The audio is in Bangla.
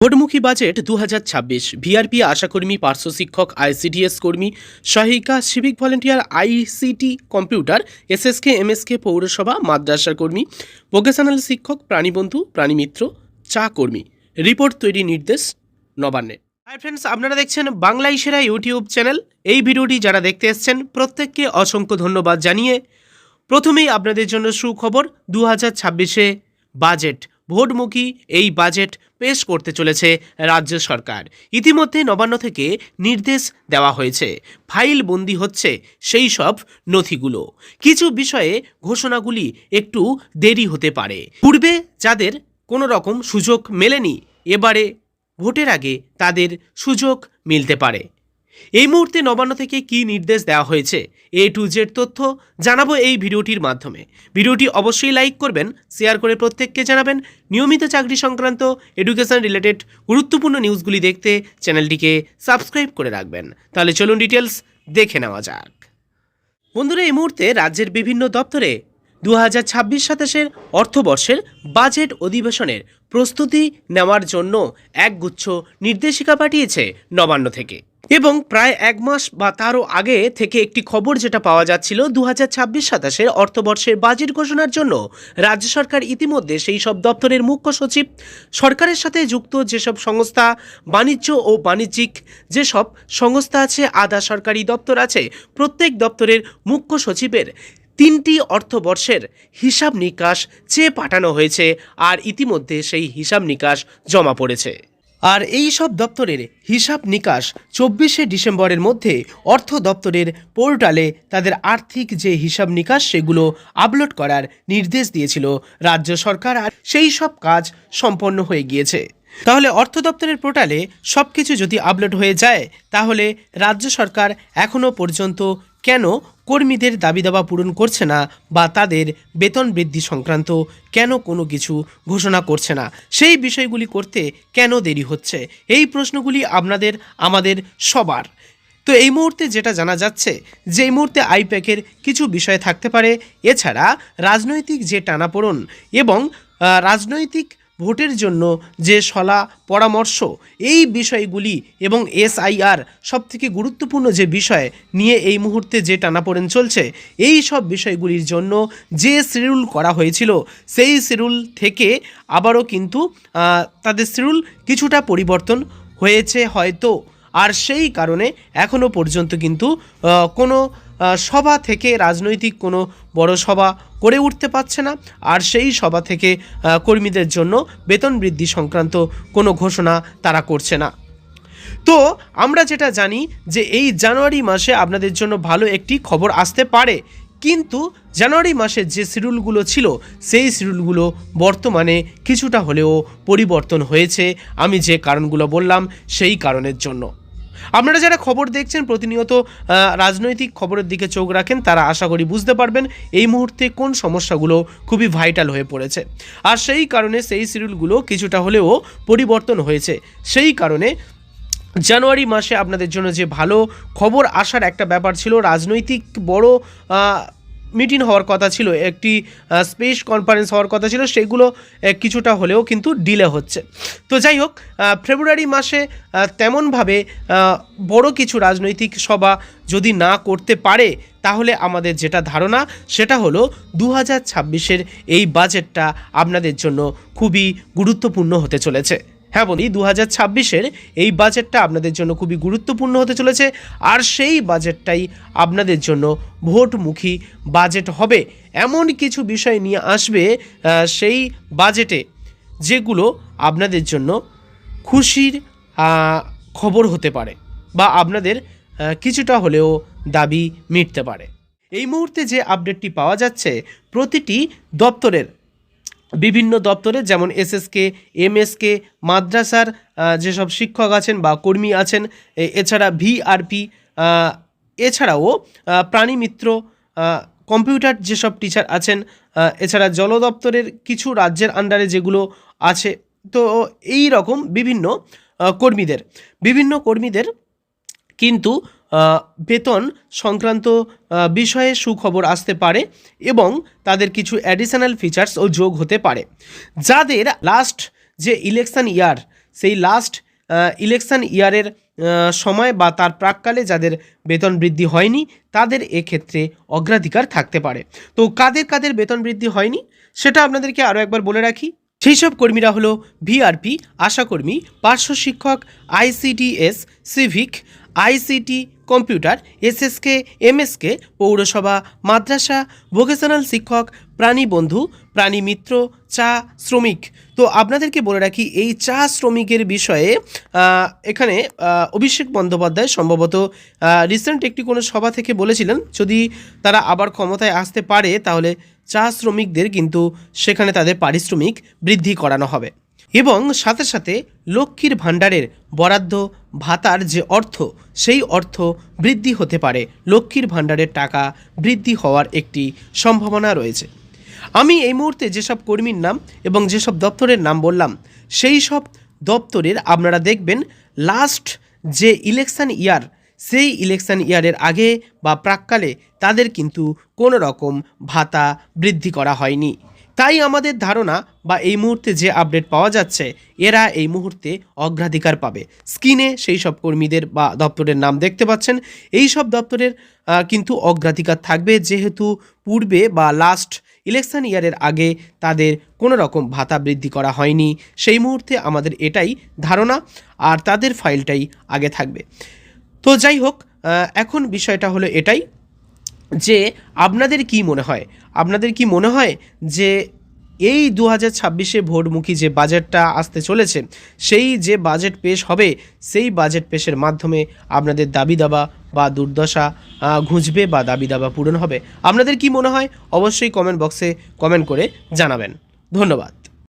ভোটমুখী বাজেট 2026 ভিআরপি আশাকর্মী পার্শ্ব শিক্ষক আইসিডিএস কর্মী সহায়িকা civic volunteer ICT computer SSK MSK পৌরসভা মাদ্রাসা কর্মী ভোকেশনাল শিক্ষক প্রাণীবন্ধু প্রাণীমিত্র চা কর্মী রিপোর্ট তৈরি নির্দেশ নবান্নের। হাই ফ্রেন্ডস, আপনারা দেখছেন বাংলায় সেরা ইউটিউব চ্যানেল। এই ভিডিওটি যারা দেখতে এসছেন প্রত্যেককে অসংখ্য ধন্যবাদ জানিয়ে প্রথমেই আপনাদের জন্য সুখবর। 2026 বাজেট ভোটমুখী এই বাজেট পেশ করতে চলেছে রাজ্য সরকার। ইতিমধ্যে নবান্ন থেকে নির্দেশ দেওয়া হয়েছে, ফাইল বন্দি হচ্ছে সেই সব নথিগুলো। কিছু বিষয়ে ঘোষণাগুলি একটু দেরি হতে পারে। পূর্বে যাদের কোনো রকম সুযোগ মেলেনি, এবারে ভোটের আগে তাদের সুযোগ মিলতে পারে। এই মুহূর্তে নবান্ন থেকে কি নির্দেশ দেওয়া হয়েছে A to Z তথ্য জানাবো এই ভিডিওটির মাধ্যমে। ভিডিওটি অবশ্যই লাইক করবেন, শেয়ার করে প্রত্যেককে জানাবেন। নিয়মিত চাকরি সংক্রান্ত এডুকেশন রিলেটেড গুরুত্বপূর্ণ নিউজগুলি দেখতে চ্যানেলটিকে সাবস্ক্রাইব করে রাখবেন। তাহলে চলুন ডিটেলস দেখে নেওয়া যাক। বন্ধুরা, এই মুহূর্তে রাজ্যের বিভিন্ন দপ্তরে 2026-27 অর্থবর্ষের বাজেট অধিবেশনের প্রস্তুতি নেওয়ার জন্য একগুচ্ছ নির্দেশিকা পাঠিয়েছে নবান্ন থেকে। এবং প্রায় এক মাস বা তারও আগে থেকে একটি খবর যেটা পাওয়া যাচ্ছিল, 2026-27 অর্থবর্ষের বাজেট ঘোষণার জন্য রাজ্য সরকার ইতিমধ্যে সেই সব দপ্তরের মুখ্য সচিব, সরকারের সাথে যুক্ত যেসব সংস্থা, বাণিজ্য ও বাণিজ্যিক যেসব সংস্থা আছে, আধা সরকারি দপ্তর আছে, প্রত্যেক দপ্তরের মুখ্য সচিবের 3টি অর্থবর্ষের হিসাব নিকাশ চেয়ে পাঠানো হয়েছে। আর ইতিমধ্যে সেই হিসাব নিকাশ জমা পড়েছে। আর এই সব দপ্তরের হিসাব নিকাশ 24শে ডিসেম্বরের মধ্যে অর্থ দপ্তরের পোর্টালে তাদের আর্থিক যে হিসাব নিকাশ সেগুলো আপলোড করার নির্দেশ দিয়েছিল রাজ্য সরকার। আর সেই সব কাজ সম্পন্ন হয়ে গিয়েছে। তাহলে অর্থ দপ্তরের পোর্টালে সব কিছু যদি আপলোড হয়ে যায়, তাহলে রাজ্য সরকার এখনও পর্যন্ত কেন কর্মীদের দাবি দাবা পূরণ করছে না, বা তাদের বেতন বৃদ্ধি সংক্রান্ত কেন কোনো কিছু ঘোষণা করছে না, সেই বিষয়গুলি করতে কেন দেরি হচ্ছে, এই প্রশ্নগুলি আমাদের সবার। তো এই মুহূর্তে যেটা জানা যাচ্ছে যে এই মুহূর্তে আইপ্যাকের কিছু বিষয় থাকতে পারে। এছাড়া রাজনৈতিক যে টানাপোড়েন এবং রাজনৈতিক ভোটের জন্য যে সলা পরামর্শ, এই বিষয়গুলি এবং SIR সবথেকে গুরুত্বপূর্ণ যে বিষয় নিয়ে এই মুহূর্তে যে টানাপোড়েন চলছে, এই সব বিষয়গুলির জন্য যে শিডিউল করা হয়েছিল, সেই শিডিউল থেকে আবারও কিন্তু তাদের শিডিউল কিছুটা পরিবর্তন হয়েছে হয়তো। আর সেই কারণে এখনও পর্যন্ত কিন্তু কোনো সভা থেকে রাজনৈতিক কোনো বড় সভা করে উঠতে পারছে না। আর সেই সভা থেকে কর্মীদের জন্য বেতন বৃদ্ধি সংক্রান্ত কোনো ঘোষণা তারা করছে না। তো আমরা যেটা জানি যে এই জানুয়ারি মাসে আপনাদের জন্য ভালো একটি খবর আসতে পারে, কিন্তু জানুয়ারি মাসের যে শিডিউলগুলো ছিল, সেই শিডিউলগুলো বর্তমানে কিছুটা হলেও পরিবর্তন হয়েছে। আমি যে কারণগুলো বললাম সেই কারণের জন্য। আপনারা যারা খবর দেখছেন, প্রতিনিয়ত রাজনৈতিক খবরের দিকে চোখ রাখেন, তারা আশা করি বুঝতে পারবেন এই মুহূর্তে কোন সমস্যাগুলো খুবই ভাইটাল হয়ে পড়েছে। আর সেই কারণে সেই শিডিউলগুলো কিছুটা হলেও পরিবর্তন হয়েছে। সেই কারণে জানুয়ারি মাসে আপনাদের জন্য যে ভালো খবর আসার একটা ব্যাপার ছিল, রাজনৈতিক বড় মিটিং হওয়ার কথা ছিল, একটি স্পেস কনফারেন্স হওয়ার কথা ছিল, সেগুলো কিছুটা হলেও কিন্তু ডিলে হচ্ছে। তো যাই হোক, ফেব্রুয়ারি মাসে তেমনভাবে বড় কিছু রাজনৈতিক সভা যদি না করতে পারে, তাহলে আমাদের যেটা ধারণা সেটা হলো 2026 এই বাজেটটা আপনাদের জন্য খুবই গুরুত্বপূর্ণ হতে চলেছে। হ্যাঁ বলি, 2026 এই বাজেটটা আপনাদের জন্য খুবই গুরুত্বপূর্ণ হতে চলেছে। আর সেই বাজেটটাই আপনাদের জন্য ভোটমুখী বাজেট হবে। এমন কিছু বিষয় নিয়ে আসবে সেই বাজেটে, যেগুলো আপনাদের জন্য খুশির খবর হতে পারে, বা আপনাদের কিছুটা হলেও দাবি মিটতে পারে। এই মুহূর্তে যে আপডেটটি পাওয়া যাচ্ছে, প্রতিটি দপ্তরের বিভিন্ন দপ্তরে, যেমন এসএসকে এমএসকে মাদ্রাসার যেসব শিক্ষক আছেন বা কর্মী আছেন, এছাড়া ভিআরপি, এছাড়াও প্রাণীমিত্র কম্পিউটার যেসব টিচার আছেন, এছাড়া জল দপ্তরের কিছু রাজ্যের আন্ডারে যেগুলো আছে, তো এই রকম বিভিন্ন কর্মীদের কিন্তু বেতন সংক্রান্ত বিষয়ে সুখবর আসতে পারে এবং তাদের কিছু অ্যাডিশনাল ফিচার্সও যোগ হতে পারে। যাদের লাস্ট যে ইলেকশন ইয়ার সেই লাস্ট ইলেকশন ইয়ারের সময় বা তার প্রাককালে যাদের বেতন বৃদ্ধি হয়নি তাদের এক্ষেত্রে অগ্রাধিকার থাকতে পারে। তো কাদের কাদের বেতন বৃদ্ধি হয়নি সেটা আপনাদেরকে আরও একবার বলে রাখি। সেই সব কর্মীরা হলো ভিআরপি, আশাকর্মী, পার্শ্ব শিক্ষক, ICDS, civic, ICT, computer, SSK, MSK, পৌরসভা, মাদ্রাসা, ভোকেশনাল শিক্ষক, প্রাণী বন্ধু, প্রাণী মিত্র, চা শ্রমিক। তো আপনাদেরকে বলে রাখি এই চা শ্রমিকের বিষয়ে এখানে অভিষেক বন্দ্যোপাধ্যায় সম্ভবত রিসেন্ট একটি কোনো সভা থেকে বলেছিলেন যদি তারা আবার ক্ষমতায় আসতে পারে তাহলে চা শ্রমিকদের কিন্তু সেখানে তাদের পারিশ্রমিক বৃদ্ধি করানো হবে এবং সাথে সাথে লক্ষ্মীর ভাণ্ডারের বরাদ্দ ভাতার যে অর্থ সেই অর্থ বৃদ্ধি হতে পারে। লক্ষ্মীর ভাণ্ডারের টাকা বৃদ্ধি হওয়ার একটি সম্ভাবনা রয়েছে। আমি এই মুহূর্তে যেসব কর্মীর নাম এবং যেসব দপ্তরের নাম বললাম সেই সব দপ্তরের আপনারা দেখবেন লাস্ট যে ইলেকশন ইয়ার সেই ইলেকশন ইয়ারের আগে বা প্রাককালে তাদের কিন্তু কোনো রকম ভাতা বৃদ্ধি করা হয়নি। তাই আমাদের ধারণা বা এই মুহূর্তে যে আপডেট পাওয়া যাচ্ছে এরা এই মুহূর্তে অগ্রাধিকার পাবে। স্ক্রিনে সেই সব কর্মীদের বা দপ্তরের নাম দেখতে পাচ্ছেন। এই সব দপ্তরের কিন্তু অগ্রাধিকার থাকবে যেহেতু পূর্বে বা লাস্ট ইলেকশন ইয়ারের আগে তাদের কোনো রকম ভাতা বৃদ্ধি করা হয়নি। সেই মুহূর্তে আমাদের এটাই ধারণা আর তাদের ফাইলটাই আগে থাকবে। তো যাই হোক, এখন বিষয়টা হলো এটাই যে আপনাদের কি মনে হয় যে এই 2026-এ ভোটমুখী যে বাজেটটা আসতে চলেছে সেই যে বাজেট পেশ হবে সেই বাজেট পেশের মাধ্যমে আপনাদের দাবি দাবা বা দুর্দশা ঘুচবে বা দাবি দাবা পূরণ হবে? আপনাদের কি মনে হয় অবশ্যই কমেন্ট বক্সে কমেন্ট করে জানাবেন। ধন্যবাদ।